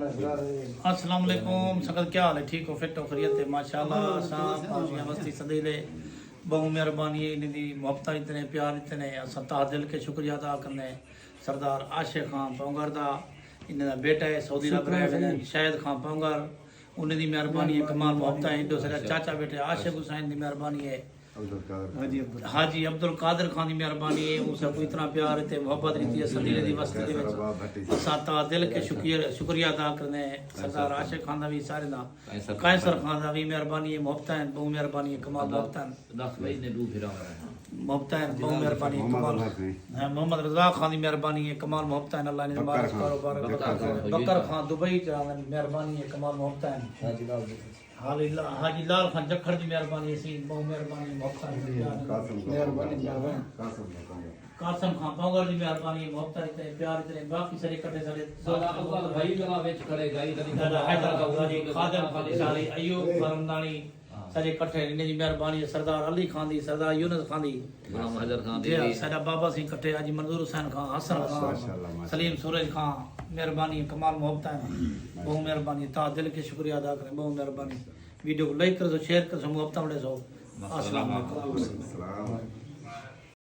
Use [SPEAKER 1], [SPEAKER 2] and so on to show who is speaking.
[SPEAKER 1] अस्सलाम वालेकुम सकत क्या हाल है ठीक हो फिट हो खैरियत है माशाल्लाह साफ खुशियां मस्ती सदीले बहु मेहरबानी इन्हीं दी मोहब्बत इतने प्यार इतने असां ता दिल के शुक्रिया अदा करने सरदार आशिक खान पंगर दा इन्हां दा बेटा है सऊदी अरब रह वेंदा शाहिद खान पंगर उन्हीं दी मेहरबानी है कमाल मोहब्बत है दूसरा चाचा बेटे आशिक हुसैन दी मेहरबानी है हाजी अब्दुल कादिर खान की मेहरबानी है उस को इतना प्यार है मोहब्बत रीति है सदीले दी वस्ती दे विच असां ता दिल के शुक्रिया अदा करने सरदार आशिक खान दा भी सारे दा कैसर खान दा भी मेहरबानी है मोहब्बत है बहु मेहरबानी है कमाल मोहब्बत है 10 भाई ने दू फिरा मोहब्बत है बहु मेहरबानी है कमाल है मोहम्मद रजा खान की मेहरबानी है कमाल मोहब्बत है अल्लाह ने बारिश कारोबार बकर खान दुबई च मेहरबानी है कमाल मोहब्बत है हाजी लाल खान जखड़ की मेहरबानी सी बहु मेहरबानी मोहब्बत कासम खान पंगर की मेहरबानी मोहब्बत इतने प्यार इतने बाकी सारे इकट्ठे सारे भाई जगह विच खड़े गई हैदर गौरी खादम खाली सारे अयूब फरमदानी सारे इकट्ठे इन्हें की मेहरबानी सरदार अली खान दी सरदार यूनुस खान दी गुलाम हैदर खान दी सारा बाबा सिंह इकट्ठे हाजी मंजूर हुसैन खान हसन खान सलीम सूरज खान मेहरबानी कमाल मोहब्बत है बहु मेहरबानी ता दिल के शुक्रिया अदा करें बहु मेहरबानी वीडियो को लाइक कर दो शेयर कर दो मोहब्बत बड़े सो अस्सलाम वालेकुम।